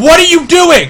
What are you doing?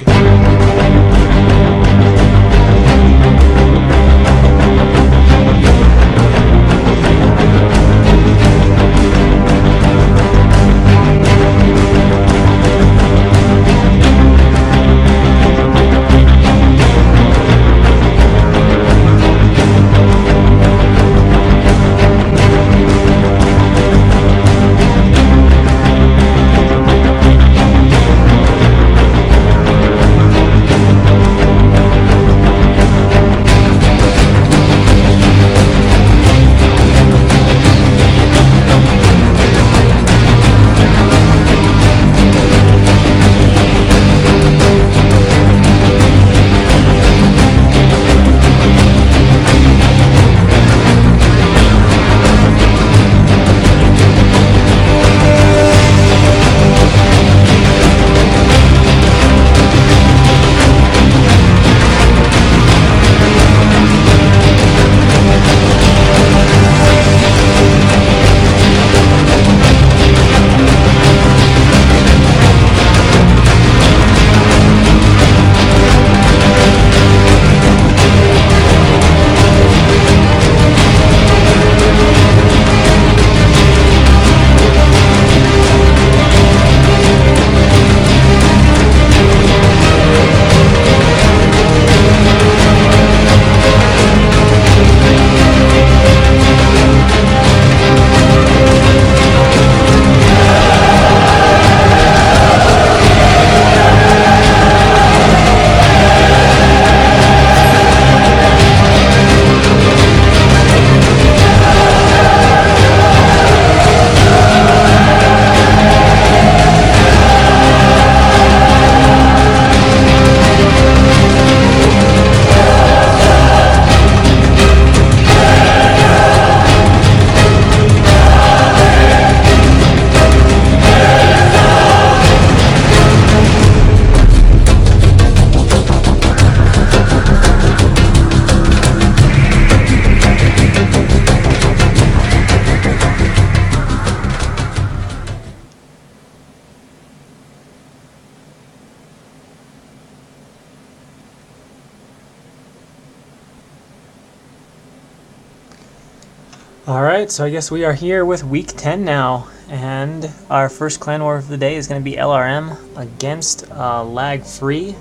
Alright, so I guess we are here with week 10 now, and our first clan war of the day is going to be LRM against LaGFree.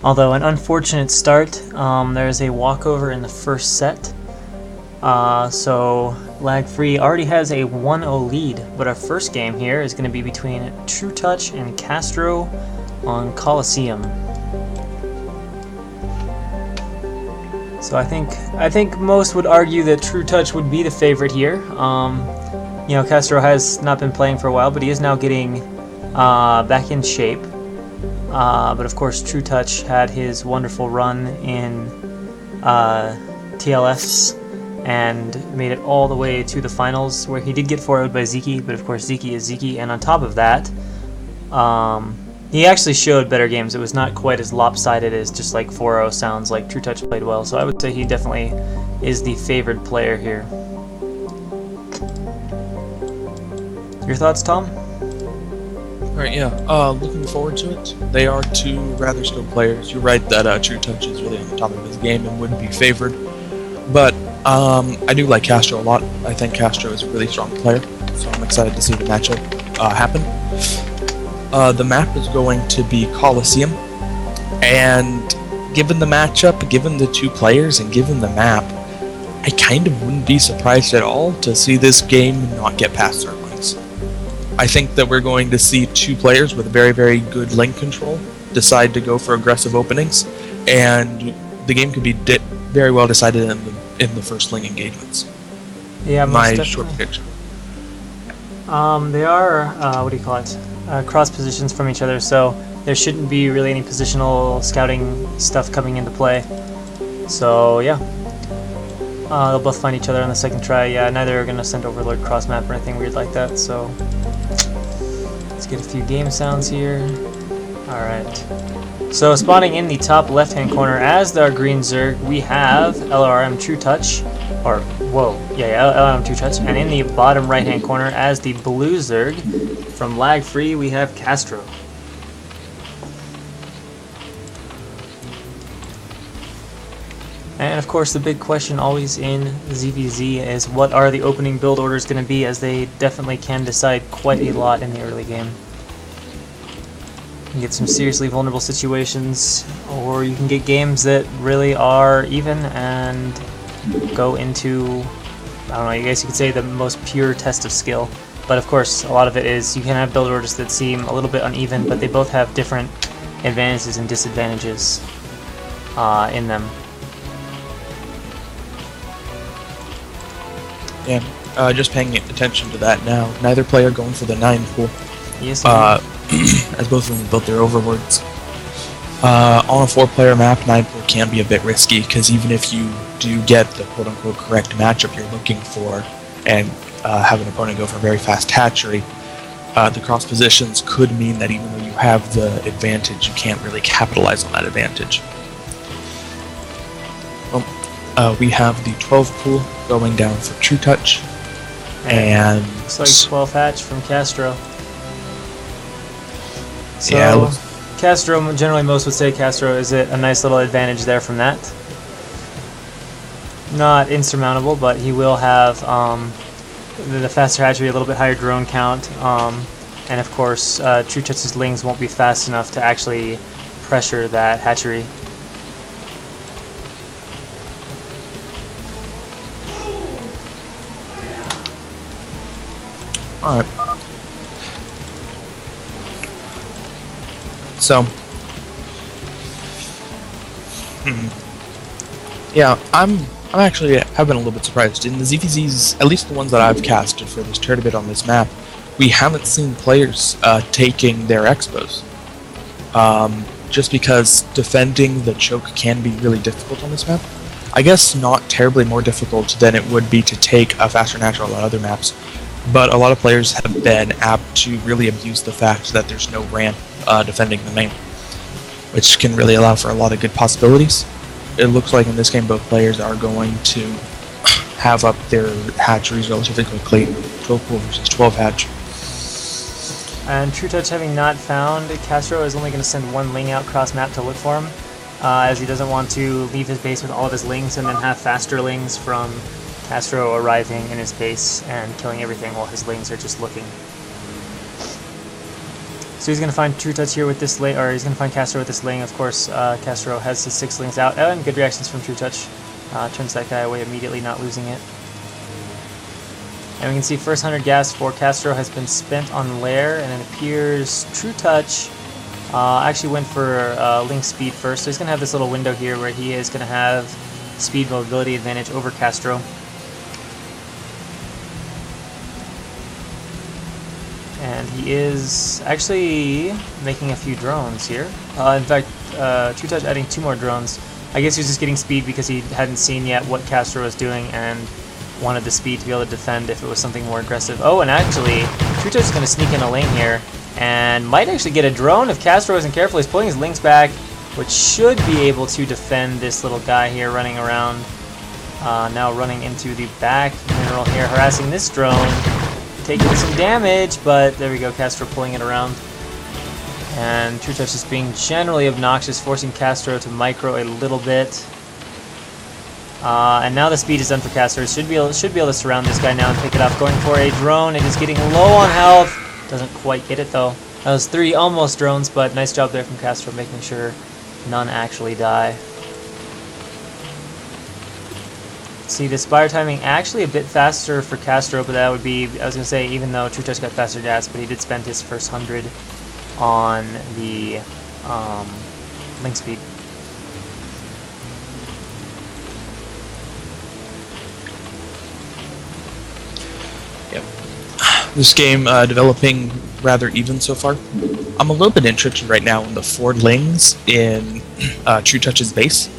Although an unfortunate start, there's a walkover in the first set, so LaGFree already has a 1-0 lead, but our first game here is going to be between True Touch and Castro on Coliseum. So I think most would argue that True Touch would be the favorite here. You know, Castro has not been playing for a while, but he is now getting back in shape. But of course, True Touch had his wonderful run in TLFs and made it all the way to the finals, where he did get 4-0'd by Zeke, but of course Zeke is Zeke, and on top of that, he actually showed better games. It was not quite as lopsided as just like 4-0 sounds like. True Touch played well, so I would say he definitely is the favored player here. Your thoughts, Tom? Right, yeah. Looking forward to it. They are two rather skilled players. You're right that True Touch is really on the top of his game and would be favored. But I do like Castro a lot. I think Castro is a really strong player, so I'm excited to see the matchup happen. The map is going to be Coliseum, and given the matchup, given the two players, and given the map, I kind of wouldn't be surprised at all to see this game not get past third lanes. I think that we're going to see two players with very, very good lane control decide to go for aggressive openings, and the game could be very well decided in the first lane engagements. Yeah, my short prediction. They are what do you call it? Cross positions from each other, so there shouldn't be really any positional scouting stuff coming into play. So yeah, they'll both find each other on the second try. Yeah, neither are going to send Overlord cross map or anything weird like that. So let's get a few game sounds here. Alright, so spawning in the top left hand corner as our green Zerg, we have LRM True Touch, or LRM True Touch, and in the bottom right hand corner as the blue Zerg from LaGFree, we have Castro. And of course the big question always in ZVZ is what are the opening build orders going to be, as they definitely can decide quite a lot in the early game. You can get some seriously vulnerable situations, or you can get games that really are even and go into, I don't know, I guess you could say the most pure test of skill. But of course a lot of it is you can have build orders that seem a little bit uneven, but they both have different advantages and disadvantages in them. And just paying attention to that now, neither player going for the 9 pool. Yes, as both of them built their overlords. On a 4-player map, 9 pool can be a bit risky, because even if you do get the quote-unquote correct matchup you're looking for, and have an opponent go for a very fast hatchery, the cross positions could mean that even though you have the advantage, you can't really capitalize on that advantage. Well, we have the 12 pool going down for True Touch, and looks like 12 hatch from Castro. So yeah, Castro, generally most would say Castro is a nice little advantage there from that. Not insurmountable, but he will have the faster hatchery, a little bit higher drone count, and of course True Touch's lings won't be fast enough to actually pressure that hatchery. Alright. So, yeah, I'm actually have been a little bit surprised. In the ZVZs, at least the ones that I've casted for this tournament on this map, we haven't seen players taking their expos. Just because defending the choke can be really difficult on this map. I guess not terribly more difficult than it would be to take a faster natural on other maps, but a lot of players have been apt to really abuse the fact that there's no ramp defending the main, which can really allow for a lot of good possibilities. It looks like in this game both players are going to have up their hatcheries relatively quickly. 12 pool versus 12 hatch. And True Touch, having not found Castro, is only going to send one ling out cross map to look for him, as he doesn't want to leave his base with all of his lings and then have faster lings from Castro arriving in his base and killing everything while his lings are just looking. So he's going to find True Touch here with this ling, or he's going to find Castro with this ling. Of course, Castro has his 6 lings out, and good reactions from True Touch. Turns that guy away immediately, not losing it. And we can see first 100 gas for Castro has been spent on Lair, and it appears True Touch actually went for link speed first. So he's going to have this little window here where he is going to have speed mobility advantage over Castro. And he is actually making a few drones here. In fact, True Touch adding 2 more drones. I guess he was just getting speed because he hadn't seen yet what Castro was doing and wanted the speed to be able to defend if it was something more aggressive. Oh, and actually, True Touch is going to sneak in a lane here and might actually get a drone if Castro isn't careful. He's pulling his links back, which should be able to defend this little guy here running around. Now running into the back mineral here, harassing this drone. Taking some damage, but there we go, Castro pulling it around. And True Touch is being generally obnoxious, forcing Castro to micro a little bit. And now the speed is done for Castro. Should be able to surround this guy now and pick it up. Going for a drone. It is getting low on health. Doesn't quite get it though. That was 3 almost drones, but nice job there from Castro, making sure none actually die. See, the Spire timing actually a bit faster for Castro, but that would be, I was going to say, even though True Touch got faster gas, but he did spend his first 100 on the link speed. Yep. This game developing rather even so far. I'm a little bit interested right now in the 4 lings in True Touch's base,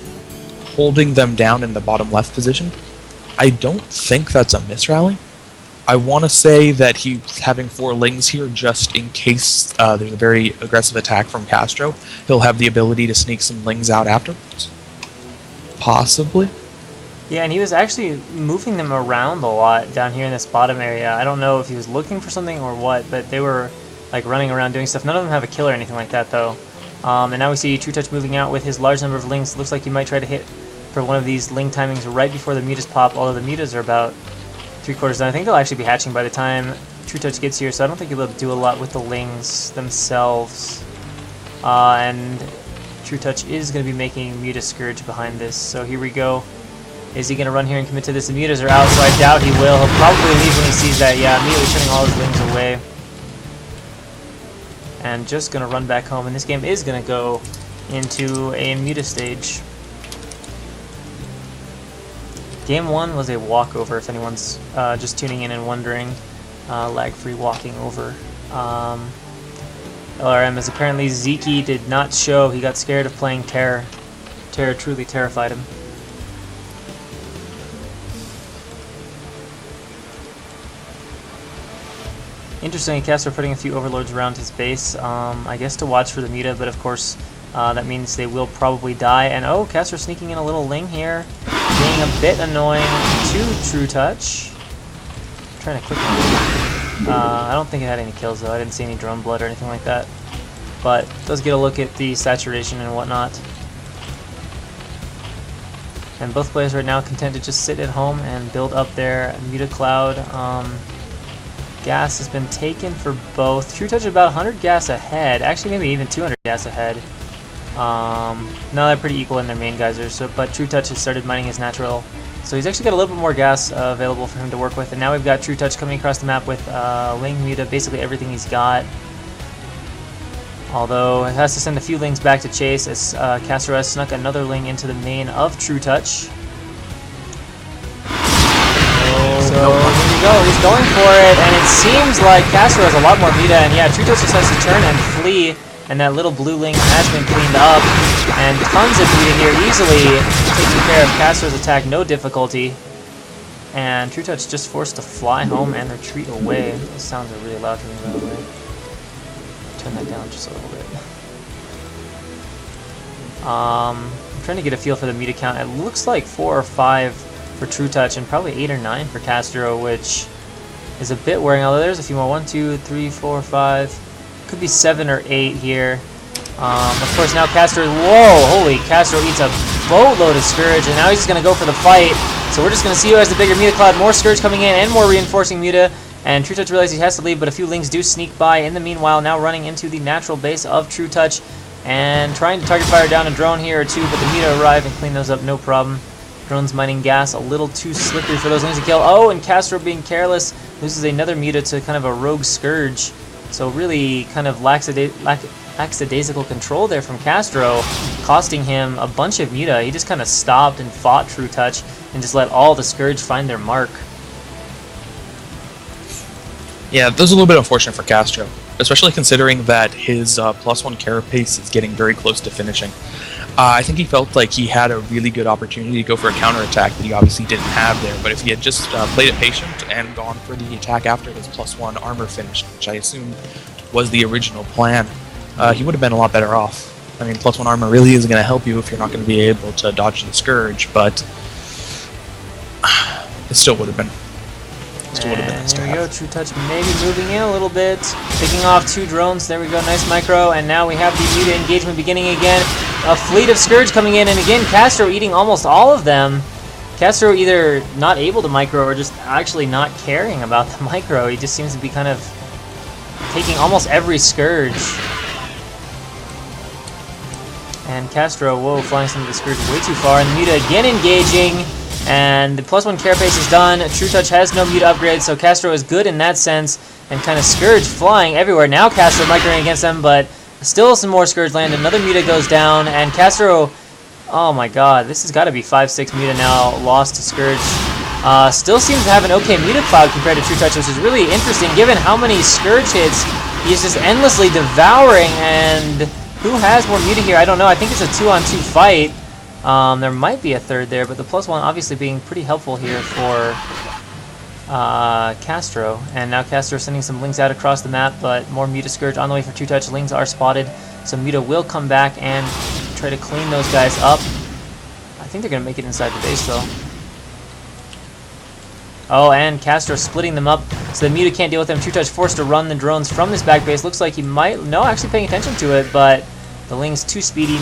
holding them down in the bottom left position. I don't think that's a misrally. I want to say that he's having 4 lings here just in case there's a very aggressive attack from Castro. He'll have the ability to sneak some lings out afterwards. Possibly. Yeah, and he was actually moving them around a lot down here in this bottom area. I don't know if he was looking for something or what, but they were like running around doing stuff. None of them have a kill or anything like that though. And now we see True Touch moving out with his large number of lings. Looks like he might try to hit for one of these Ling timings right before the mutas pop, although the mutas are about 3/4 done. I think they'll actually be hatching by the time True Touch gets here, so I don't think he'll do a lot with the Lings themselves. And True Touch is going to be making Muta Scourge behind this, so here we go. Is he going to run here and commit to this? The mutas are out, so I doubt he will. He'll probably leave when he sees that. Yeah, immediately turning all his Lings away. And just going to run back home, and this game is going to go into a Muta stage. Game 1 was a walkover, if anyone's just tuning in and wondering. LaGFree walking over. LRM is apparently Zeke did not show. He got scared of playing Terror. Terror truly terrified him. Interesting, Castro putting a few overlords around his base, I guess to watch for the Muta, but of course that means they will probably die. And oh, Castro sneaking in a little Ling here, being a bit annoying to True Touch. I'm trying to click on it. I don't think it had any kills though, I didn't see any drone blood or anything like that. But it does get a look at the saturation and whatnot. And both players right now content to just sit at home and build up their Muta Cloud. Gas has been taken for both. True Touch about 100 gas ahead, actually maybe even 200 gas ahead. Now they're pretty equal in their main geysers, so, but True Touch has started mining his natural. So he's actually got a little bit more gas available for him to work with, and now we've got True Touch coming across the map with Ling, Muta, basically everything he's got. Although it has to send a few Lings back to chase as Castro has snuck another Ling into the main of True Touch. So here we go, he's going for it, and it seems like Castro has a lot more Muta, and yeah, True Touch just has to turn and flee, and that little blue Ling has been cleaned up, and tons of Muta here, easily taking care of Castro's attack, no difficulty. And True Touch just forced to fly home and retreat away. Those sounds are really loud for me, by the way. Turn that down just a little bit. I'm trying to get a feel for the Muta count. It looks like 4 or 5 for True Touch and probably 8 or 9 for Castro, which is a bit worrying, although there's a few more. 1, 2, 3, 4, 5. Could be 7 or 8 here. Of course, now Castro, whoa, holy, Castro eats a boatload of Scourge, and now he's just going to go for the fight. So we're just going to see who has the bigger Muta Cloud, more Scourge coming in, and more reinforcing Muta. And True Touch realizes he has to leave, but a few Lings do sneak by. In the meanwhile, now running into the natural base of True Touch, and trying to target fire down a drone here or two, but the Muta arrive and clean those up, no problem. Drones mining gas, a little too slippery for those Lings to kill. Oh, and Castro being careless loses another Muta to kind of a rogue Scourge. So really kind of lackadaisical control there from Castro, costing him a bunch of Muta. He just kind of stopped and fought True Touch and just let all the Scourge find their mark. Yeah, this is a little bit unfortunate for Castro, especially considering that his +1 carapace is getting very close to finishing. I think he felt like he had a really good opportunity to go for a counterattack that he obviously didn't have there, but if he had just played it patient and gone for the attack after his +1 armor finished, which I assume was the original plan, he would have been a lot better off. I mean, +1 armor really isn't going to help you if you're not going to be able to dodge the Scourge, but it still would have been. Here we go, True Touch maybe moving in a little bit, picking off 2 drones. There we go, nice micro, and now we have the Muta engagement beginning again. A fleet of Scourge coming in, and again, Castro eating almost all of them. Castro either not able to micro or just actually not caring about the micro. He just seems to be kind of taking almost every Scourge. And Castro, whoa, flying some of the Scourge way too far, and the Muta again engaging. And the +1 carapace is done. True Touch has no Muta upgrade, so Castro is good in that sense. And kind of Scourge flying everywhere. Now Castro microing against them, but still some more Scourge land. Another Muta goes down, and Castro, oh my god, this has got to be 5-6 Muta now lost to Scourge. Still seems to have an okay Muta Cloud compared to True Touch, which is really interesting given how many Scourge hits he's just endlessly devouring. And who has more Muta here? I don't know. I think it's a 2-on-2 fight. There might be a third there, but the +1 obviously being pretty helpful here for Castro. And now Castro sending some Lings out across the map, but more Muta Scourge on the way for True Touch. Lings are spotted, so Muta will come back and try to clean those guys up. I think they're going to make it inside the base, though. Oh, and Castro splitting them up, so the Muta can't deal with them. True Touch forced to run the drones from this back base. Looks like he might... No, actually paying attention to it, but The Ling's too speedy,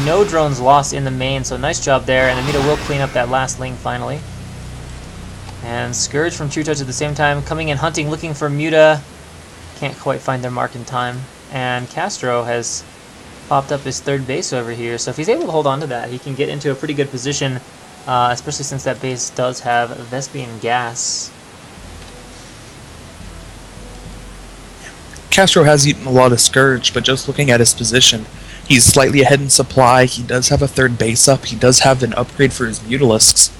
no drones lost in the main, so nice job there, and the Muta will clean up that last Ling finally. And Scourge from True Touch at the same time, coming in hunting, looking for Muta. Can't quite find their mark in time. And Castro has popped up his third base over here, so if he's able to hold on to that, he can get into a pretty good position, especially since that base does have Vespian gas. Castro has eaten a lot of Scourge, but just looking at his position, he's slightly ahead in supply. He does have a third base up. He does have an upgrade for his Mutalisks.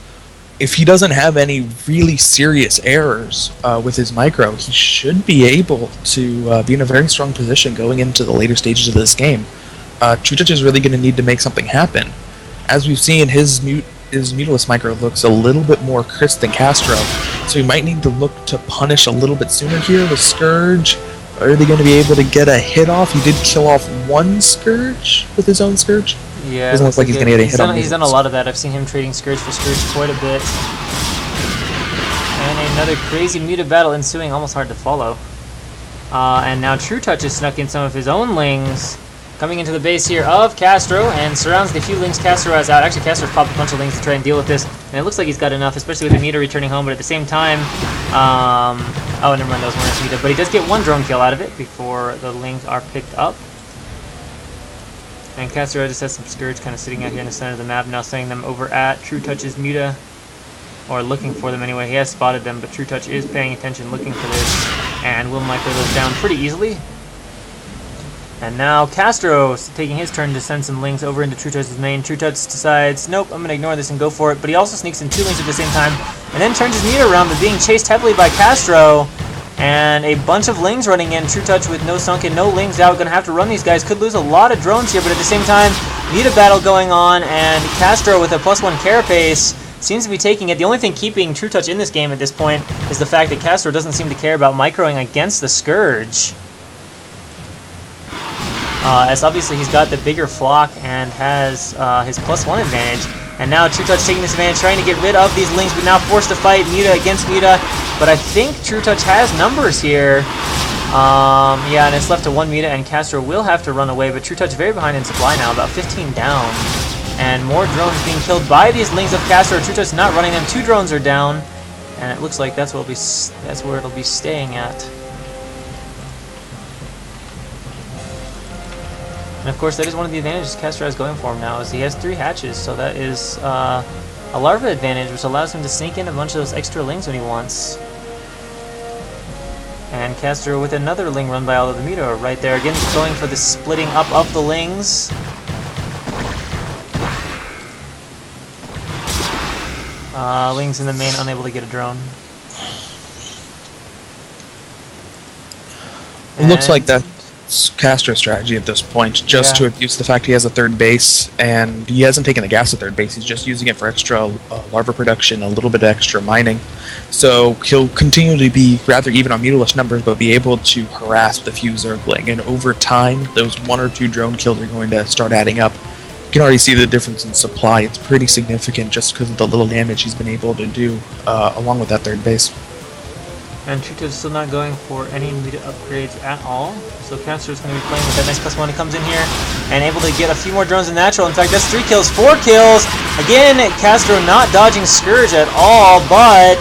If he doesn't have any really serious errors with his micro, he should be able to be in a very strong position going into the later stages of this game. True Touch is really going to need to make something happen. As we've seen, his Mutalisk micro looks a little bit more crisp than Castro, so he might need to look to punish a little bit sooner here with Scourge. Are they going to be able to get a hit off? He did kill off one Scourge with his own Scourge. Yeah, doesn't look like he's going to get a hit on He's done a lot of that. I've seen him trading Scourge for Scourge quite a bit. And another crazy Muta battle ensuing, almost hard to follow. And now True Touch has snuck in some of his own Lings, coming into the base here of Castro, and surrounds the few Lings Castro has out. Actually, Castro's popped a bunch of Lings to try and deal with this, and it looks like he's got enough, especially with the Muta returning home, but at the same time, oh, never mind, those weren't Muta, but he does get one drone kill out of it before the Lings are picked up. And Castro just has some Scourge kind of sitting out here in the center of the map, now sending them over at True Touch's Muta, or looking for them anyway. He has spotted them, but True Touch is paying attention, looking for this, and will micro those down pretty easily. And now Castro taking his turn to send some Lings over into True Touch's main. True Touch decides, nope, I'm going to ignore this and go for it. But he also sneaks in two Lings at the same time, and then turns his Muta around, but being chased heavily by Castro. And a bunch of Lings running in. True Touch with no sunken, no Lings out. Going to have to run these guys. Could lose a lot of drones here, but at the same time, Muta battle going on, and Castro with a +1 carapace seems to be taking it. The only thing keeping True Touch in this game at this point is the fact that Castro doesn't seem to care about microing against the Scourge. As obviously he's got the bigger flock and has his +1 advantage. And now True Touch taking this advantage, trying to get rid of these Lings, but now forced to fight Muta against Muta. But I think True Touch has numbers here. Yeah, and it's left to one Muta, and Castro will have to run away, but True Touch very behind in supply now, about 15 down. And more drones being killed by these Lings of Castro. True Touch not running them. 2 drones are down, and it looks like that's where it'll be staying at. And of course, that is one of the advantages Castro has going for him now, is he has 3 hatches, so that is a larva advantage, which allows him to sneak in a bunch of those extra Lings when he wants. And Castro with another Ling run by all of the Muta right there, again going for the splitting up of the Lings. Lings in the main unable to get a drone. It looks like that's Castro's strategy at this point, just to abuse the fact he has a third base, and he hasn't taken the gas at third base, he's just using it for extra larva production, a little bit of extra mining. So he'll continue to be rather even on Mutalisk numbers, but be able to harass the few Zergling, and over time, those 1 or 2 drone kills are going to start adding up. You can already see the difference in supply. It's pretty significant just because of the little damage he's been able to do along with that third base. And True Touch is still not going for any Muta upgrades at all. So Castro's going to be playing with that nice +1. He comes in here and able to get a few more drones in natural. In fact, that's 3 kills, 4 kills. Again, Castro not dodging Scourge at all, but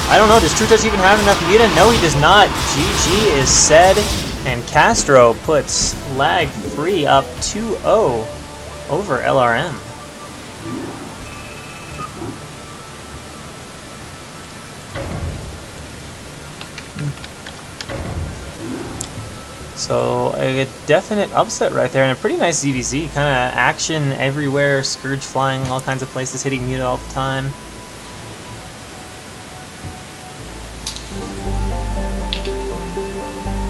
I don't know, does True Touch even have enough Muta? No, he does not. GG is said, and Castro puts LaGFree up 2-0 over LRM. So a definite upset right there, and a pretty nice ZVZ. Kind of action everywhere, Scourge flying all kinds of places, hitting Muta all the time.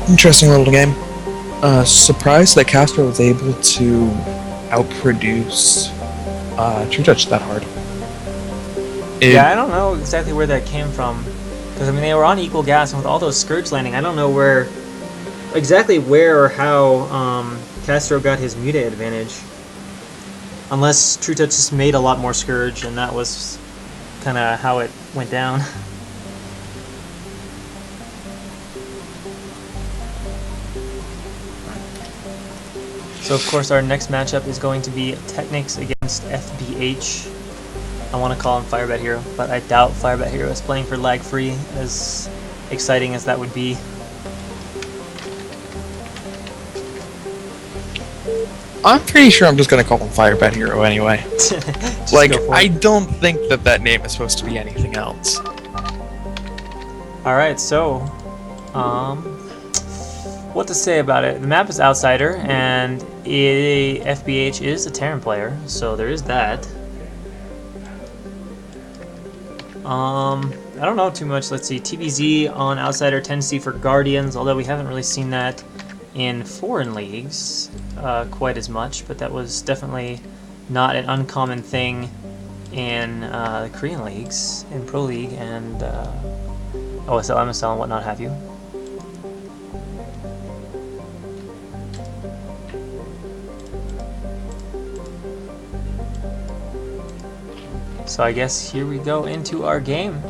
Interesting little game. Surprised that Castro was able to outproduce True Touch that hard. Yeah, I don't know exactly where that came from, because I mean they were on equal gas, and with all those Scourge landing, I don't know exactly where or how Castro got his Muta advantage. Unless True Touch just made a lot more Scourge, and that was kind of how it went down. So of course our next matchup is going to be Technics against FBH. I want to call him Firebat Hero, but I doubt Firebat Hero is playing for LaGFree, as exciting as that would be. I'm pretty sure I'm just gonna call him Firebat Hero anyway. Like, I don't think that that name is supposed to be anything else. Alright, so, what to say about it? The map is Outsider, and FBH is a Terran player, so there is that. I don't know too much. Let's see, TBZ on Outsider, tendency for Guardians, although we haven't really seen that in foreign leagues quite as much, but that was definitely not an uncommon thing in the Korean leagues, in Pro League and OSL, MSL, and whatnot have you. So I guess here we go into our game.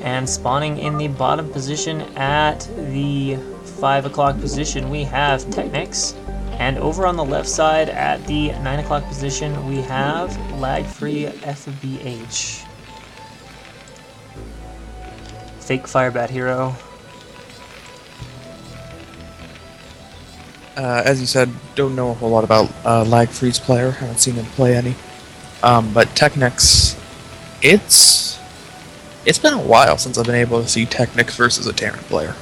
And spawning in the bottom position at the 5 o'clock position we have Technics. And over on the left side at the 9 o'clock position we have LaGFree FBH. Fake Firebat Hero. As you said, don't know a whole lot about LaGFree's player. Haven't seen him play any. But Technics, it's been a while since I've been able to see Technics versus a Terran player.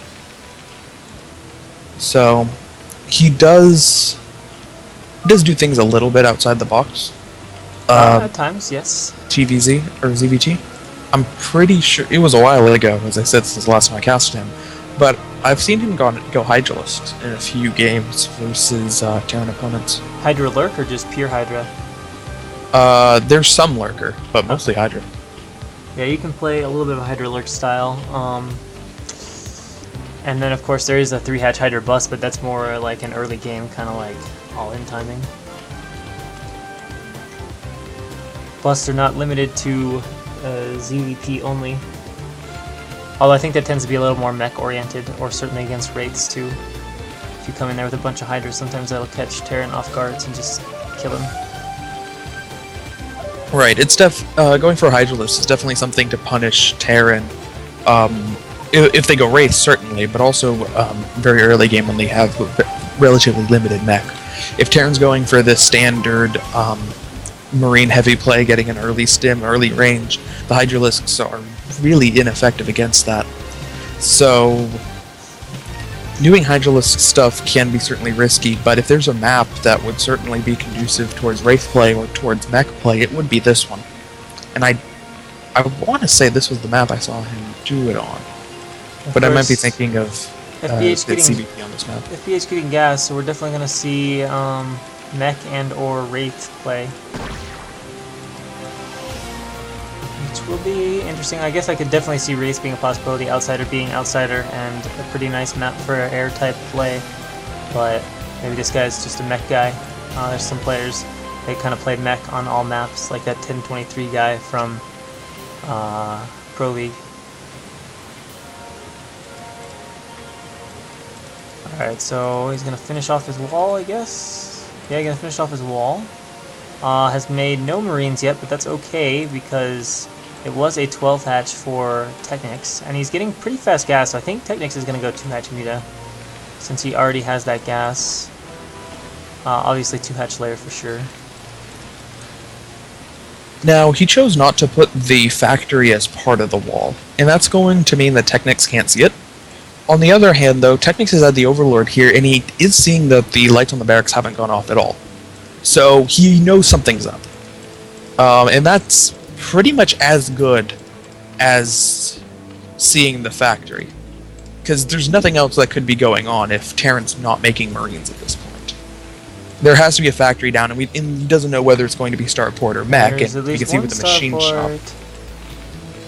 So he does do things a little bit outside the box. At times, yes. TVZ or ZVT. I'm pretty sure it was a while ago, as I said, since the last time I casted him. But I've seen him go Hydralisk in a few games versus Terran opponents. Hydra Lurk or just pure Hydra? There's some Lurker, but mostly Hydra. Yeah, you can play a little bit of Hydra Lurk style. And then of course there is a 3-hatch Hydra bust, but that's more like an early game, kind of like all-in timing. Busts are not limited to ZVP only. Although I think that tends to be a little more mech oriented, or certainly against Wraiths too. If you come in there with a bunch of Hydras, sometimes that'll catch Terran off guards and just kill him. Right, it's going for Hydralisk is definitely something to punish Terran. If they go Wraith, certainly, but also very early game when they have relatively limited mech. If Terran's going for the standard Marine heavy play, getting an early stim, early range, the Hydralisks are really ineffective against that. So doing Hydralisk stuff can be certainly risky, but if there's a map that would certainly be conducive towards Wraith play or towards mech play, it would be this one. And I want to say this was the map I saw him do it on. But I might be thinking of FBH getting CBP on this map. FBH getting gas, so we're definitely going to see mech and or Wraith play. Which will be interesting. I guess I could definitely see Wraith being a possibility, Outsider being Outsider, and a pretty nice map for air type play. But maybe this guy's just a mech guy. There's some players, they kind of play mech on all maps, like that 1023 guy from Pro League. Alright, so he's going to finish off his wall, I guess. Yeah, he's going to finish off his wall. Has made no Marines yet, but that's okay because it was a 12 hatch for Technics, and he's getting pretty fast gas, so I think Technics is going to go 2-hatch Muta since he already has that gas. Obviously 2-hatch layer for sure. Now, he chose not to put the factory as part of the wall, and that's going to mean that Technics can't see it. On the other hand, though, Technics is at the Overlord here, and he is seeing that the lights on the barracks haven't gone off at all. So he knows something's up. And that's pretty much as good as seeing the factory. Because there's nothing else that could be going on if Terran's not making Marines at this point. There has to be a factory down, and he doesn't know whether it's going to be starport or mech, and you can see with the machine shop.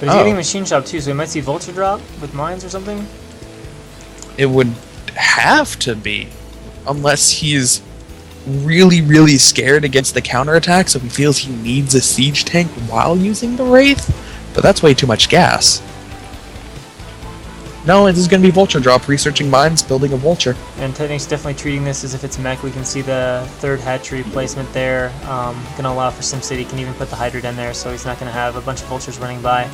But he's getting machine shop too, so we might see Vulture drop with mines or something? It would have to be, unless he's really, really scared against the counterattack, so he feels he needs a siege tank while using the Wraith, but that's way too much gas. No, this is going to be Vulture Drop, researching mines, building a Vulture. And Technic's definitely treating this as if it's mech. We can see the third hatchery placement there. Going to allow for SimCity. Can even put the Hydra in there, so he's not going to have a bunch of Vultures running by.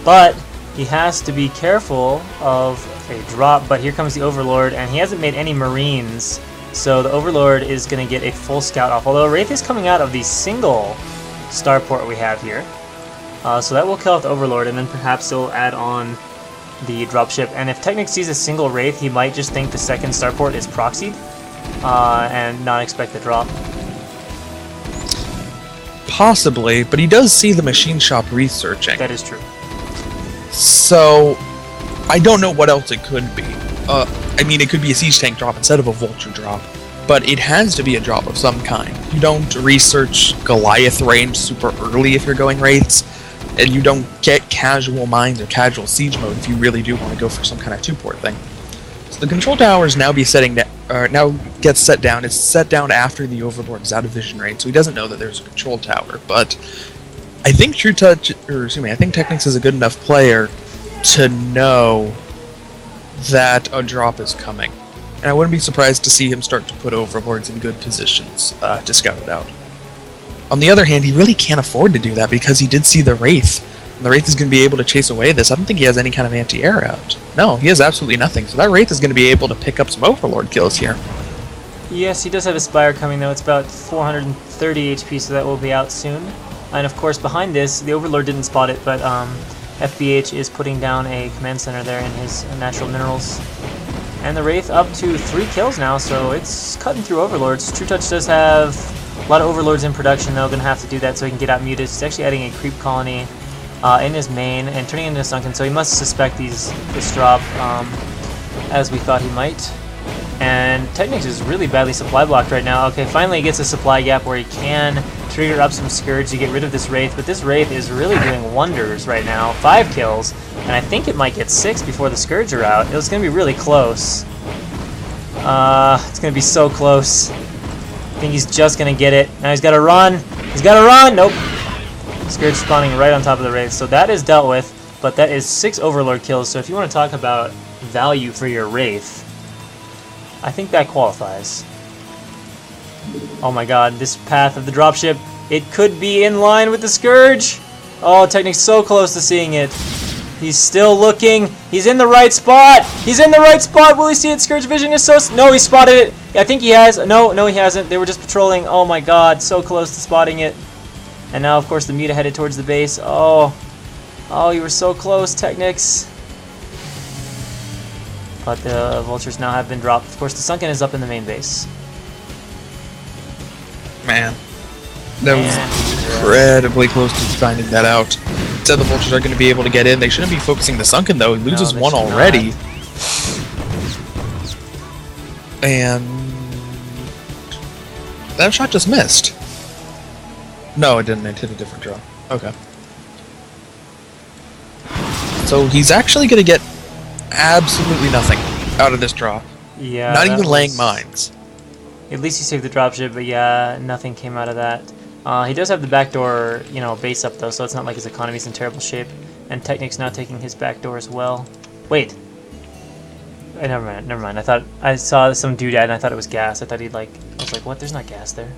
But he has to be careful of a drop. But here comes the Overlord, and he hasn't made any Marines. So the Overlord is going to get a full scout off. Although Wraith is coming out of the single starport we have here. So that will kill off the Overlord, and then perhaps he'll add on the dropship. And if Technic sees a single Wraith, he might just think the second starport is proxied and not expect the drop. Possibly, but he does see the machine shop researching. That is true. So, I don't know what else it could be. I mean, it could be a siege tank drop instead of a Vulture drop, but it has to be a drop of some kind. You don't research Goliath range super early if you're going Wraiths, and you don't get casual mines or casual siege mode if you really do want to go for some kind of two-port thing. So the control towers now now gets set down. It's set down after the Overlord is out of vision range, so he doesn't know that there's a control tower. But I think I think Technics is a good enough player to know that a drop is coming, and I wouldn't be surprised to see him start to put Overlords in good positions to scout it out. On the other hand, he really can't afford to do that because he did see the Wraith. And the Wraith is going to be able to chase away this. I don't think he has any kind of anti-air out. No, he has absolutely nothing. So that Wraith is going to be able to pick up some Overlord kills here. Yes, he does have a Spire coming though. It's about 430 HP, so that will be out soon. And of course, behind this, the Overlord didn't spot it, but FBH is putting down a command center there in his natural minerals. And the Wraith up to 3 kills now, so it's cutting through Overlords. True Touch does have a lot of Overlords in production, though. Going to have to do that so he can get out muted. He's actually adding a creep colony in his main and turning it into a Sunken, so he must suspect this drop as we thought he might. And Technics is really badly supply blocked right now. Okay, finally he gets a supply gap where he can trigger up some Scourge to get rid of this Wraith, but this Wraith is really doing wonders right now. 5 kills, and I think it might get 6 before the Scourge are out. It's going to be really close. It's going to be so close. I think he's just going to get it. Now he's got to run. He's got to run! Nope. Scourge spawning right on top of the Wraith. So that is dealt with, but that is 6 Overlord kills. So if you want to talk about value for your Wraith, I think that qualifies. Oh my god, this path of the dropship, it could be in line with the Scourge. Oh, Technic's so close to seeing it. He's still looking. He's in the right spot. He's in the right spot. Will he see it? Scourge vision is so... No, he spotted it. I think he has. No, he hasn't. They were just patrolling. Oh my god, so close to spotting it. And now, of course, the Muta headed towards the base. Oh, you were so close, Technics. But the Vultures now have been dropped. Of course, the Sunken is up in the main base. Man, that was incredibly close to finding that out. Said the Vultures are going to be able to get in. They shouldn't be focusing the Sunken, though. He loses one already. And that shot just missed. No, it didn't. It hit a different draw. Okay. So he's actually going to get absolutely nothing out of this draw. Yeah. Not even laying mines. At least he saved the dropship, but yeah, nothing came out of that. He does have the backdoor, base up though, so it's not like his economy's in terrible shape. And Technic's now taking his backdoor as well. Wait. Never mind. I thought I saw some doodad and I thought it was gas. I was like, what? There's not gas there.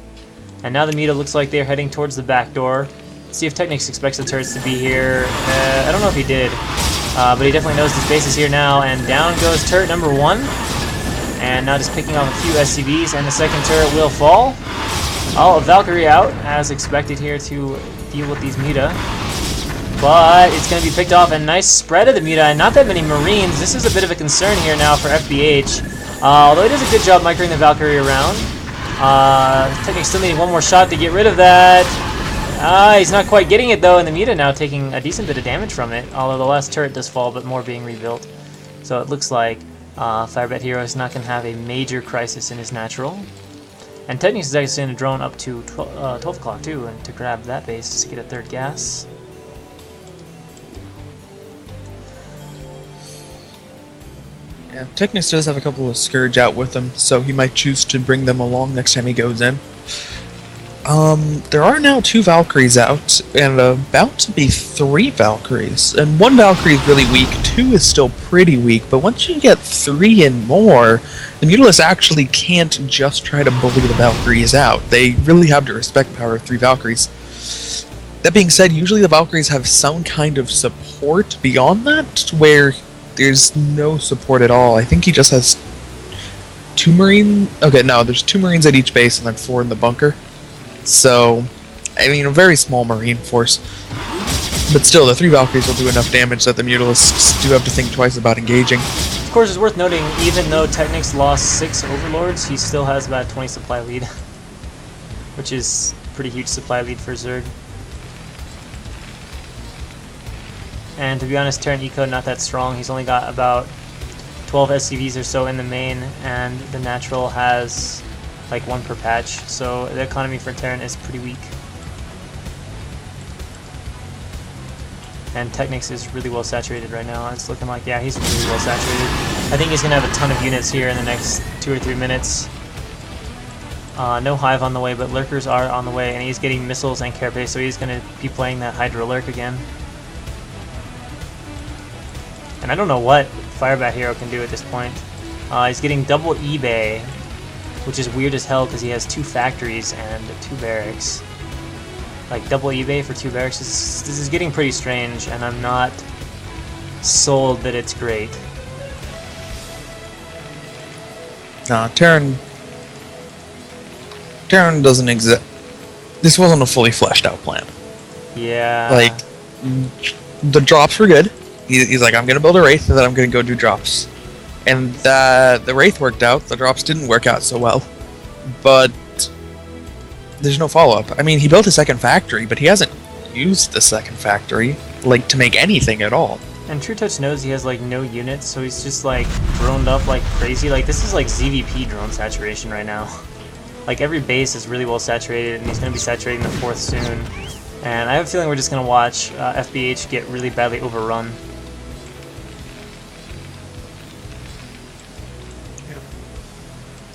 And now the Muta looks like they're heading towards the back door. Let's see if Technics expects the turrets to be here. I don't know if he did, but he definitely knows this base is here now. And down goes turret number 1. And now just picking off a few SCVs, and the second turret will fall. Oh, a Valkyrie out, as expected here to deal with these Muta. But it's going to be picked off, and nice spread of the Muta, and not that many Marines. This is a bit of a concern here now for FBH. Although he does a good job microing the Valkyrie around. Technic still needing one more shot to get rid of that. He's not quite getting it though, and the Muta now taking a decent bit of damage from it. Although the last turret does fall, but more being rebuilt. So it looks like Firebat Hero is not going to have a major crisis in his natural. And Technics is actually sending a drone up to 12 o'clock too, and to grab that base to get a third gas. Yeah, Technics does have a couple of Scourge out with him, so he might choose to bring them along next time he goes in. There are now 2 Valkyries out, and about to be 3 Valkyries. And 1 Valkyrie is really weak, 2 is still pretty weak, but once you get 3 and more, the Mutalists actually can't just try to bully the Valkyries out. They really have to respect the power of 3 Valkyries. That being said, usually the Valkyries have some kind of support beyond that, where there's no support at all. I think he just has 2 Marines. Okay, no, there's 2 Marines at each base and then 4 in the bunker. So, I mean, a very small Marine force. But still, the 3 Valkyries will do enough damage that the Mutalists do have to think twice about engaging. Of course, it's worth noting, even though Technics lost 6 Overlords, he still has about a 20 supply lead. Which is a pretty huge supply lead for Zerg. And to be honest, Terran Eco not that strong. He's only got about 12 SCVs or so in the main, and the natural has like 1 per patch, so the economy for Terran is pretty weak. And Technics is really well saturated right now. It's looking like, yeah, he's really well saturated. I think he's going to have a ton of units here in the next 2 or 3 minutes. No Hive on the way, but Lurkers are on the way, and he's getting missiles and Carapace, so he's going to be playing that Hydra Lurk again. And I don't know what Firebat Hero can do at this point. He's getting double eBay, which is weird as hell because he has 2 factories and 2 barracks. Like double eBay for 2 barracks. This is getting pretty strange, and I'm not sold that it's great. Nah, Terran doesn't exist. This wasn't a fully fleshed out plan. Yeah. Like, the drops were good. He's like, I'm gonna build a Wraith and then I'm gonna go do drops. And the Wraith worked out, the drops didn't work out so well. But there's no follow-up. I mean, he built a 2nd factory, but he hasn't used the 2nd factory, like, to make anything at all. And True Touch knows he has, like, no units, so he's just, like, droned up like crazy. Like, this is, like, ZVP drone saturation right now. Like, every base is really well saturated, and he's going to be saturating the 4th soon. And I have a feeling we're just going to watch FBH get really badly overrun.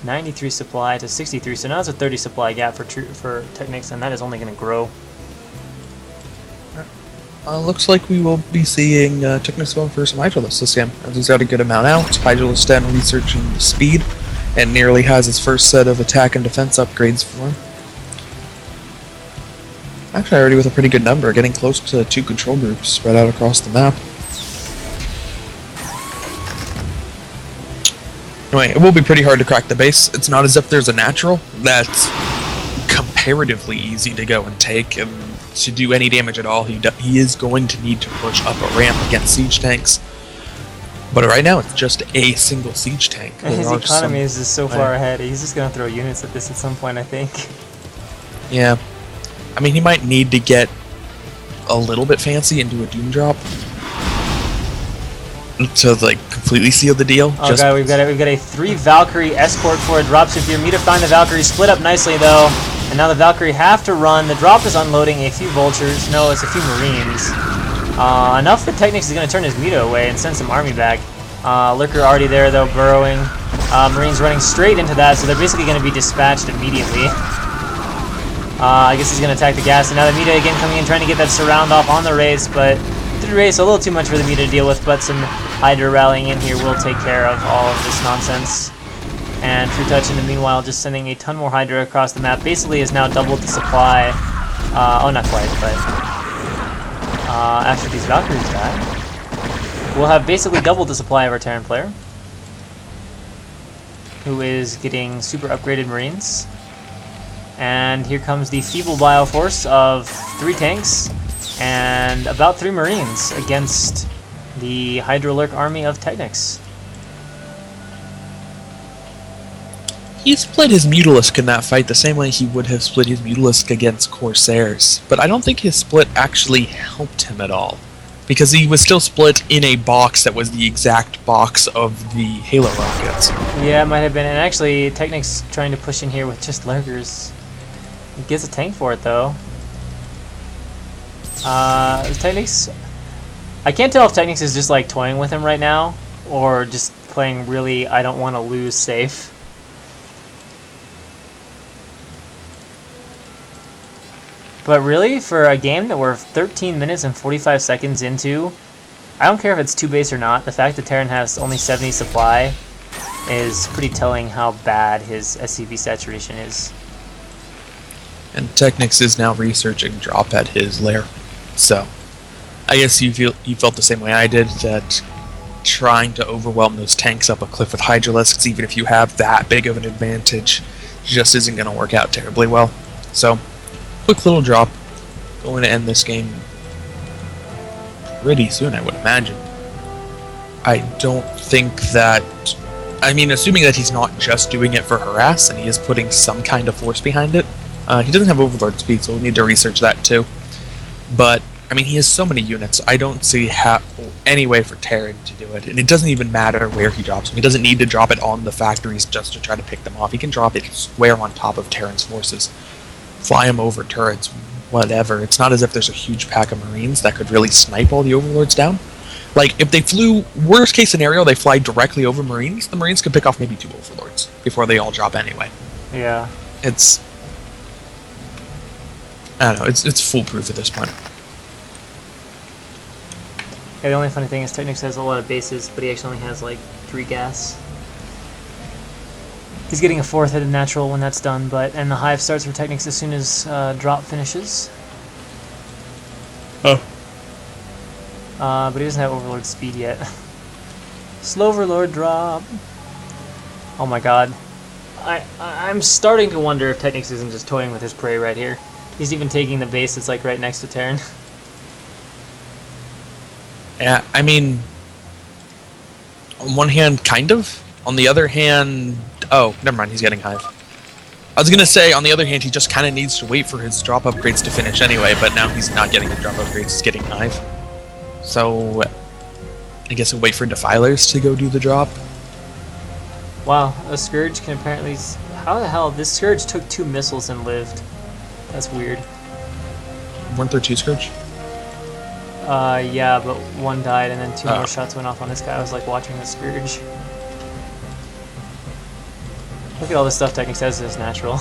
93 supply to 63, so now it's a 30 supply gap for Technics, and that is only going to grow. Looks like we will be seeing Technics going for some Hydralisk this game, as he's got a good amount out. Hydralisk 10 researching the speed, and nearly has his first set of attack and defense upgrades for him. Actually, already with a pretty good number, getting close to 2 control groups spread out across the map. Anyway, it will be pretty hard to crack the base. It's not as if there's a natural that's comparatively easy to go and take, and to do any damage at all, he is going to need to push up a ramp against siege tanks. But right now, it's just a single siege tank. And his economy is just so far ahead. He's just going to throw units at this at some point, I think. Yeah. I mean, he might need to get a little bit fancy and do a Doom Drop to, like, completely seal the deal. Oh god, we've got a 3 Valkyrie escort for a dropship here. Mita find the Valkyrie, split up nicely though, and now the Valkyrie have to run. The drop is unloading a few vultures. No, it's a few Marines. Enough that Technics is going to turn his Mita away and send some army back. Lurker already there though, burrowing. Marines running straight into that, so they're basically going to be dispatched immediately. I guess he's going to attack the gas, and now the Mita again coming in, trying to get that surround off on the race, but the race a little too much for the Mita to deal with, but some Hydra rallying in here will take care of all of this nonsense. And True Touch in the meanwhile just sending a ton more Hydra across the map, basically has now doubled the supply. Oh, not quite, but after these Valkyries die, we'll have basically doubled the supply of our Terran player, who is getting super upgraded Marines. And here comes the feeble Bioforce of 3 tanks and about 3 Marines against the Hydrolurk army of Technics. He split his Mutalisk in that fight the same way he would have split his Mutalisk against Corsairs, but I don't think his split actually helped him at all, because he was still split in a box that was the exact box of the Halo rockets. Yeah, it might have been, and actually Technics trying to push in here with just Lurkers. He gets a tank for it though. Technics, I can't tell if Technics is just like toying with him right now, or just playing really I don't want to lose safe. But really, for a game that we're 13 minutes and 45 seconds into, I don't care if it's 2 base or not, the fact that Terran has only 70 supply is pretty telling how bad his SCV saturation is. And Technics is now researching drop at his lair. So, I guess you felt the same way I did, that trying to overwhelm those tanks up a cliff with Hydralisks, even if you have that big of an advantage, just isn't going to work out terribly well. So, quick little drop. Going to end this game pretty soon, I would imagine. I don't think that... I mean, assuming that he's not just doing it for harass, and he is putting some kind of force behind it. He doesn't have Overlord speed, so we'll need to research that too. But, I mean, he has so many units, I don't see any way for Terran to do it. And it doesn't even matter where he drops them. He doesn't need to drop it on the factories just to try to pick them off. He can drop it square on top of Terran's forces. Fly him over turrets, whatever. It's not as if there's a huge pack of Marines that could really snipe all the Overlords down. Like, if they flew, worst case scenario, they fly directly over Marines, the Marines could pick off maybe 2 Overlords before they all drop anyway. Yeah. It's... I don't know, it's foolproof at this point. Yeah, the only funny thing is Technics has a lot of bases, but he actually only has like 3 gas. He's getting a 4th headed natural when that's done, and the hive starts for Technics as soon as drop finishes. Oh. But he doesn't have Overlord speed yet. Slow Overlord drop. Oh my god. I'm starting to wonder if Technics isn't just toying with his prey right here. He's even taking the base that's like right next to Terran. Yeah, I mean, on one hand, kind of. On the other hand, oh, never mind, he's getting hive. I was gonna say, on the other hand, he just kind of needs to wait for his drop upgrades to finish anyway, but now he's not getting the drop upgrades, he's getting hive. So, I guess we'll wait for Defilers to go do the drop. Wow, a Scourge can apparently... How the hell? This Scourge took 2 missiles and lived. That's weird. Weren't there 2 Scourge? Yeah, but 1 died and then 2 more shots went off on this guy. I was like watching the Scourge. Look at all this stuff Technics says is natural.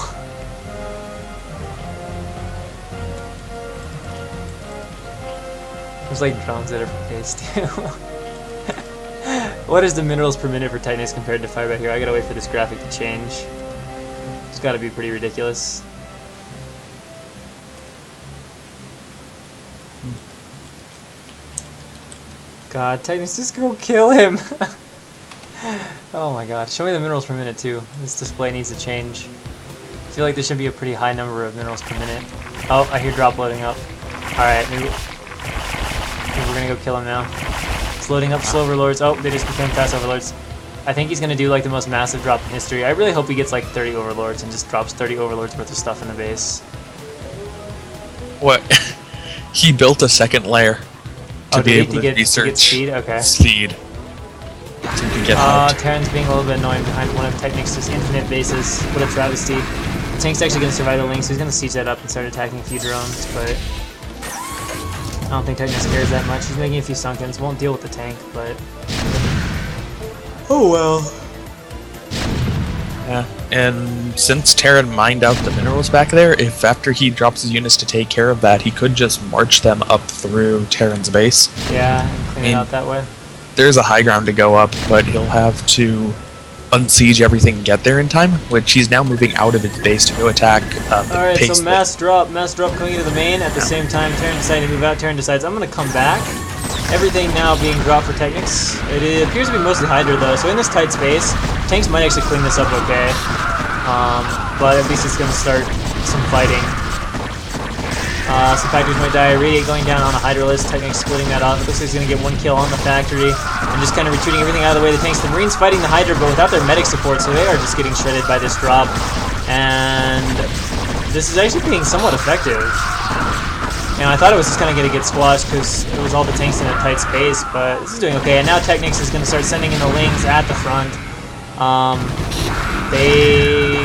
There's like drones that are for phase 2. What is the minerals per minute for Technics compared to Firebat here? I gotta wait for this graphic to change. It's gotta be pretty ridiculous. God, Technics, just go kill him! Oh my god, show me the minerals per minute too. This display needs to change. I feel like there should be a pretty high number of minerals per minute. Oh, I hear drop loading up. Alright, maybe we're gonna go kill him now. It's loading up slow overlords. Oh, they just became fast overlords. I think he's gonna do like the most massive drop in history. I really hope he gets like 30 overlords and just drops 30 overlords worth of stuff in the base. What? He built a second layer to be able to research to get speed? Okay. Speed. So you can get Terran's being a little bit annoying behind one of Technics' infinite bases. What a travesty. The tank's actually gonna survive the link, so he's gonna siege that up and start attacking a few drones, but I don't think Technics cares that much. He's making a few sunkens, won't deal with the tank, but... Oh well. Yeah, and since Terran mined out the minerals back there, if after he drops his units to take care of that, he could just march them up through Terran's base. Yeah, and clean it out that way. There's a high ground to go up, but he'll have to unsiege everything and get there in time, which he's now moving out of his base to go attack Alright, so mass drop coming into the main. At the same time, Terran decided to move out. Terran decides, I'm going to come back. Everything now being dropped for Technics. It appears to be mostly Hydra though, so in this tight space, tanks might actually clean this up okay. But at least it's going to start some fighting. Some factories might die. Radiate going down on a Hydralist. Technics splitting that off. It looks like he's going to get 1 kill on the factory. And just kind of retreating everything out of the way of the tanks. The Marines fighting the Hydra, but without their medic support, so they are just getting shredded by this drop. And this is actually being somewhat effective. And I thought it was just kind of going to get squashed because it was all the tanks in a tight space, but this is doing okay. And now Technics is going to start sending in the Lings at the front. They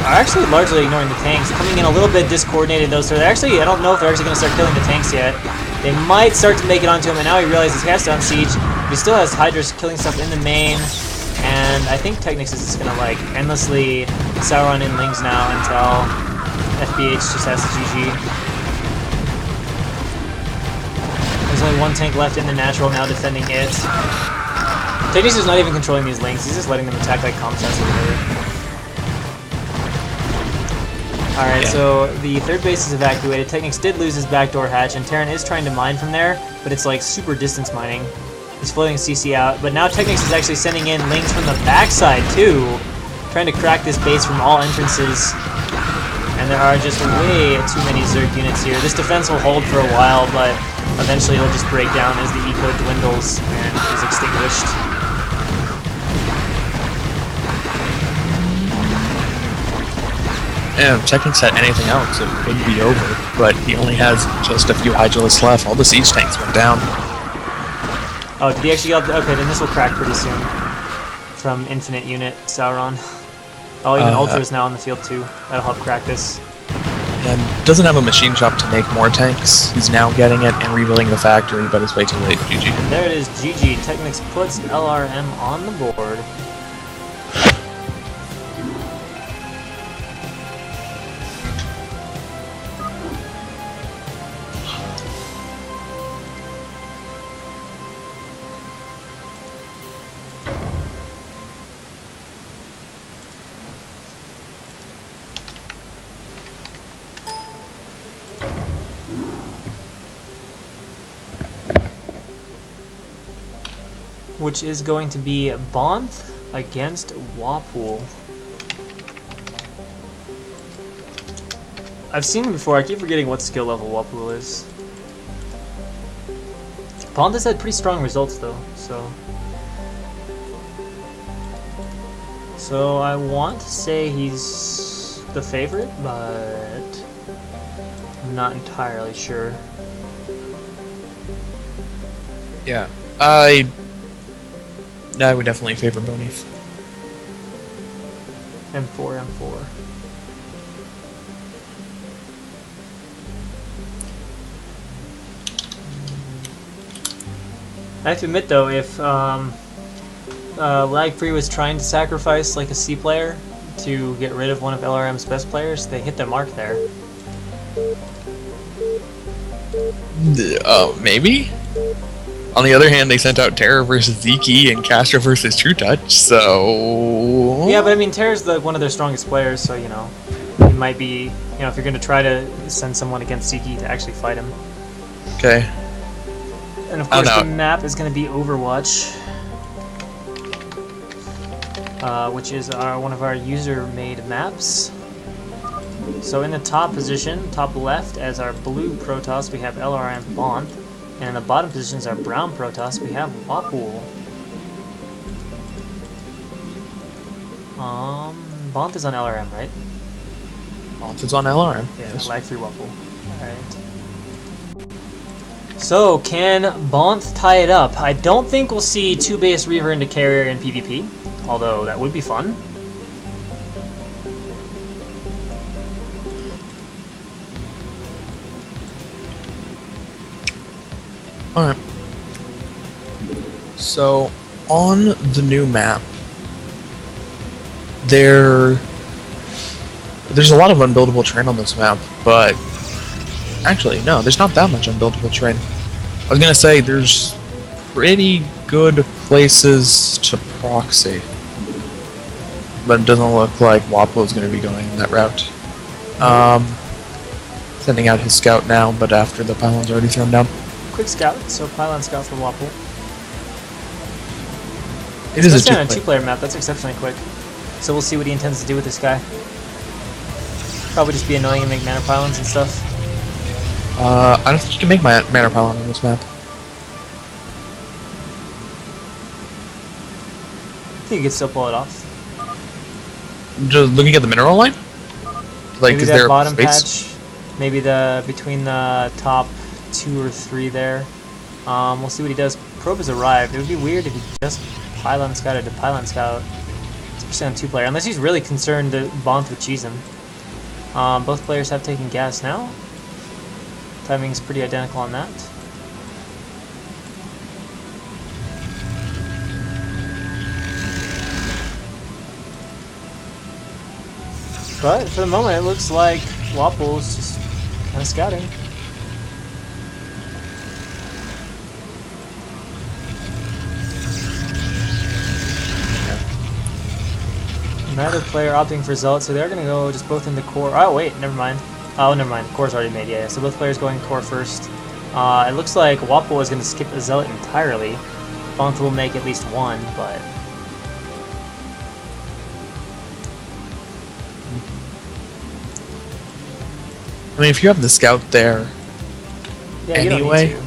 are actually largely ignoring the tanks, coming in a little bit discoordinated though, so they're actually, I don't know if they're actually going to start killing the tanks yet. They might start to make it onto him, and now he realizes he has to unsiege, but he still has Hydras killing stuff in the main, and I think Technics is just going to like endlessly Sauron in Lings now until FBH just has GG. There's only one tank left in the natural now defending it. Technics is not even controlling these lanes, he's just letting them attack like Comcast over there. Alright, so the third base is evacuated. Technics did lose his backdoor hatch, and Terran is trying to mine from there, but it's like super distance mining. He's floating CC out, but now Technics is actually sending in links from the backside too, trying to crack this base from all entrances. And there are just way too many Zerg units here. This defense will hold for a while, but eventually it'll just break down as the eco dwindles and is extinguished. Yeah, if Technics had anything else, it would be over, but he only has just a few Hydralisks left. All the siege tanks went down. Oh, did he actually get... Okay, then this will crack pretty soon. From Infinite Unit Sauron. Oh, even Ultra is now on the field too. That'll help crack this. And doesn't have a machine shop to make more tanks. He's now getting it and rebuilding the factory, but it's way too late. GG. And there it is, GG. Technics puts LRM on the board. Which is going to be Bonth against Wapool. I've seen him before, I keep forgetting what skill level Wapool is. Bonth has had pretty strong results though, so I want to say he's the favorite, but I'm not entirely sure. Yeah, I would definitely favor Bonif. M4, M4. I have to admit though, if LaGFree was trying to sacrifice like a C player to get rid of one of LRM's best players, they hit their mark there. Maybe? On the other hand, they sent out Terror versus Zeke and Castro versus True Touch, so... Yeah, but I mean, Terror's one of their strongest players, so, you know, it might be, you know, if you're going to try to send someone against Zeke to actually fight him. Okay. And of course, the map is going to be Overwatch, which is one of our user-made maps. So in the top position, top left, as our blue Protoss, we have LRM Bonth. And in the bottom positions, our brown Protoss, we have Wapool. Bonth is on LRM, right? Bonth is on LRM. Yeah, LaGFree Wapool. Alright. So, can Bonth tie it up? I don't think we'll see 2-base Reaver into carrier in PvP, although that would be fun. Alright. So, on the new map, there's a lot of unbuildable terrain on this map, but actually, no, there's not that much unbuildable terrain. I was gonna say, there's pretty good places to proxy, but it doesn't look like Wapo is gonna be going that route. Sending out his scout now, but after the pylon's already thrown down. Quick scout, so pylon scout for Wapool. It is a two-player map, that's exceptionally quick. So we'll see what he intends to do with this guy. Probably just be annoying and make mana pylons and stuff. I don't think you can make my mana pylon on this map. I think you could still pull it off. Just looking at the mineral line? Like, maybe is that there bottom a space? patch, maybe between the top 2 or 3 there. We'll see what he does. Probe has arrived. It would be weird if he just pylon scouted to pylon scout, especially on 2-player, unless he's really concerned that Bonth would cheese him. Both players have taken gas now. Timing's pretty identical on that. But for the moment, it looks like Wapple's just kind of scouting. Neither player opting for Zealot, so they're going to go just both into core. Oh, wait, never mind. Oh, never mind. Core's already made, yeah. So both players going core first. It looks like Wapple is going to skip the Zealot entirely. Bont will make at least one, but... I mean, if you have the scout there yeah, anyway,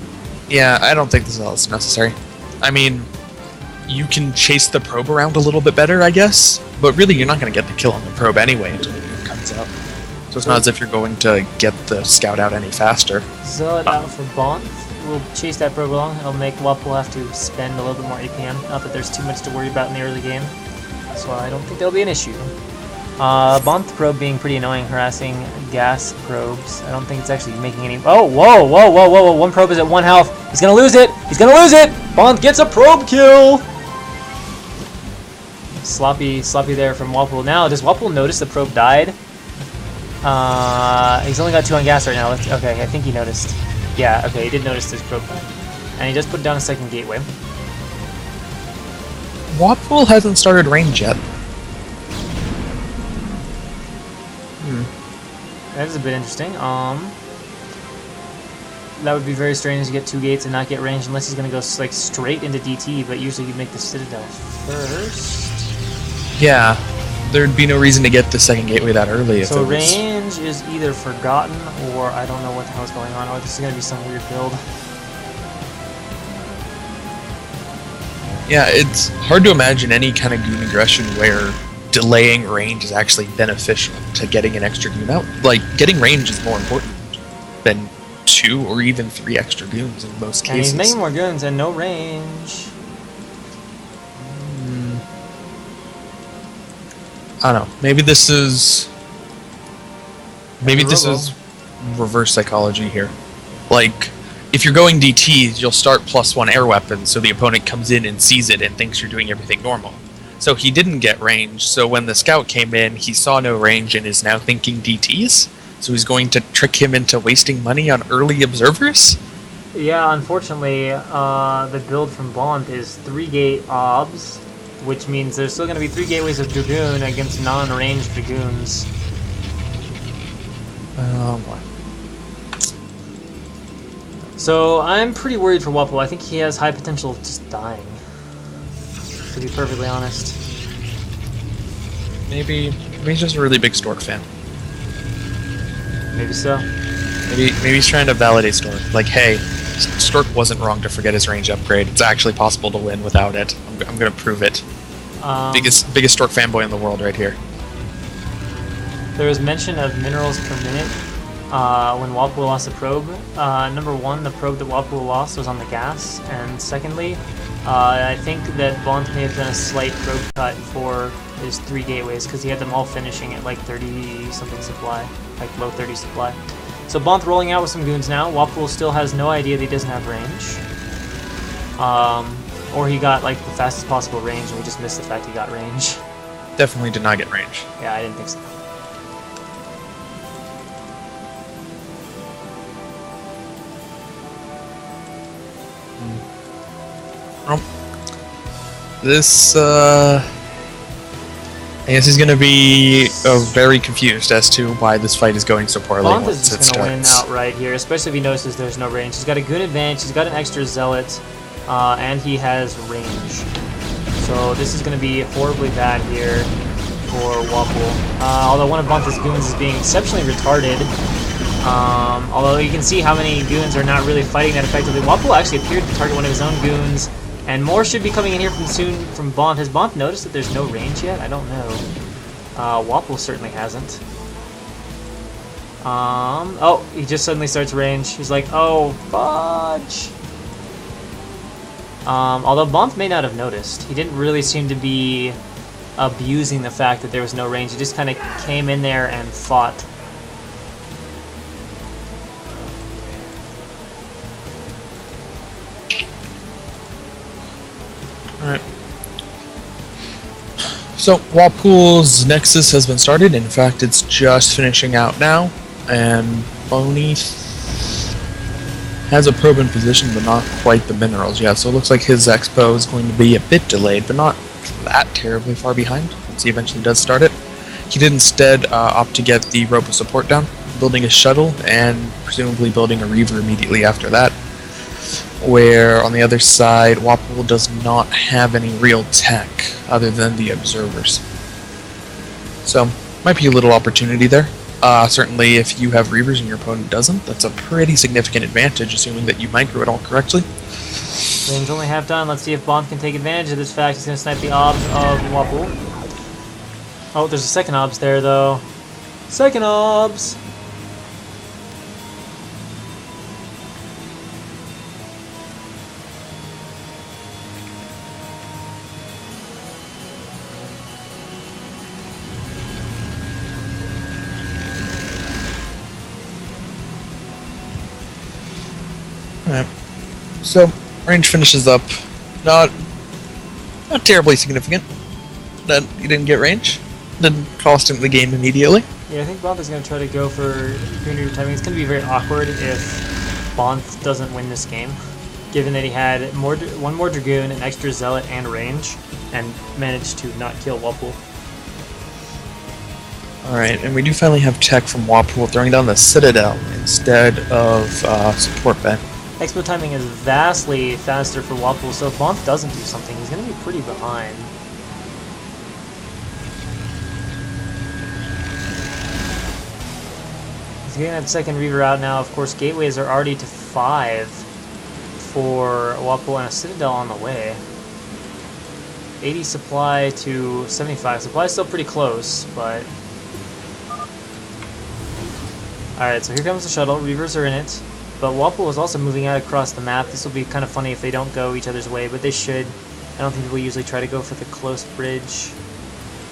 yeah, I don't think the Zealot's necessary. I mean, you can chase the probe around a little bit better, I guess, but really you're not going to get the kill on the probe anyway until it comes out. So it's not as if you're going to get the scout out any faster. Zealot out for Bont. We'll chase that probe along. It'll make Wapple have to spend a little bit more APM. Not that there's too much to worry about in the early game, so I don't think that'll be an issue. Bont probe being pretty annoying, harassing gas probes. I don't think it's actually making any... Oh, whoa, whoa, whoa, whoa, whoa. One probe is at 1 health. He's gonna lose it! He's gonna lose it! Bont gets a probe kill! Sloppy there from Wapple. Now, does Wapple notice the probe died? He's only got 2 on gas right now. Okay, I think he noticed. Yeah, okay, he did notice this probe died. And he just put down a second gateway. Wapple hasn't started range yet. That is a bit interesting. That would be very strange to get 2 gates and not get range unless he's going to go like straight into DT, but usually you make the Citadel first. Yeah. There'd be no reason to get the second gateway that early if so it was... range is either forgotten or I don't know what the hell is going on, or this is going to be some weird build. Yeah, it's hard to imagine any kind of goon aggression where delaying range is actually beneficial to getting an extra goon out. Like, getting range is more important than 2 or even 3 extra goons in most cases. And he's making more goons and no range. I don't know. Maybe this is reverse psychology here. Like, if you're going DTs, you'll start +1 air weapons, so the opponent comes in and sees it and thinks you're doing everything normal. So he didn't get range, so when the scout came in, he saw no range and is now thinking DTs? So he's going to trick him into wasting money on early observers? Yeah, unfortunately, the build from Bont is 3-gate obs, which means there's still going to be 3 gateways of Dragoon against non-ranged Dragoons. Oh boy. So I'm pretty worried for Wapple. I think he has high potential of just dying, to be perfectly honest. Maybe he's just a really big Stork fan. Maybe so. Maybe he's trying to validate Stork. Like, hey, Stork wasn't wrong to forget his range upgrade. It's actually possible to win without it. I'm gonna prove it. Biggest Stork fanboy in the world right here. There was mention of minerals per minute when Wapple lost a probe. Number 1, the probe that Wapple lost was on the gas, and secondly, I think that Bont may have done a slight probe cut for his 3 gateways because he had them all finishing at like 30-something supply, like low 30 supply. So Bont rolling out with some goons now. Wapple still has no idea that he doesn't have range. Or he got like the fastest possible range and we just missed the fact he got range. Definitely did not get range. Yeah, I didn't think so. This, I guess he's gonna be very confused as to why this fight is going so poorly. Bont is just gonna win outright here, especially if he notices there's no range. He's got a good advantage, he's got an extra zealot, and he has range. So this is gonna be horribly bad here for Wapple. Although one of Bont's goons is being exceptionally retarded. Although you can see how many goons are not really fighting that effectively. Wapple actually appeared to target one of his own goons. And more should be coming in here from Bont. Has Bont noticed that there's no range yet? I don't know. Wapple certainly hasn't. Oh, he just suddenly starts range. He's like, oh, fudge! Although Bont may not have noticed. He didn't really seem to be abusing the fact that there was no range. He just kind of came in there and fought. Alright. So, Wapple's Nexus has been started. In fact, it's just finishing out now. and Boney has a probe in position, but not quite the minerals yet. So it looks like his expo is going to be a bit delayed, but not that terribly far behind once he eventually does start it. He did instead opt to get the robo support down, building a shuttle, and presumably building a Reaver immediately after that. Where on the other side, Wapol does not have any real tech other than the observers. So, might be a little opportunity there. Certainly, if you have Reavers and your opponent doesn't, that's a pretty significant advantage, assuming that you micro it all correctly. Range only half done. Let's see if Bond can take advantage of this fact. He's going to snipe the obs of Wapol. Oh, there's a second obs there, though. Second obs! Alright, so range finishes up. Not terribly significant that he didn't get range. Didn't cost him the game immediately. Yeah, I think Bonth is going to try to go for Green timing. It's going to be very awkward if Bonth doesn't win this game, given that he had one more Dragoon, an extra Zealot, and range, and managed to not kill Wapol. Alright, and we do finally have tech from Wapol throwing down the Citadel instead of support bay. Expo timing is vastly faster for Wapol, so if Bonth doesn't do something, he's going to be pretty behind. He's getting that second Reaver out now. Of course, gateways are already to 5 for Wapol and a Citadel on the way. 80 supply to 75. Supply is still pretty close, but... Alright, so here comes the shuttle. Reavers are in it. But Wapol is also moving out across the map. This will be kind of funny if they don't go each other's way, but they should. I don't think people usually try to go for the close bridge.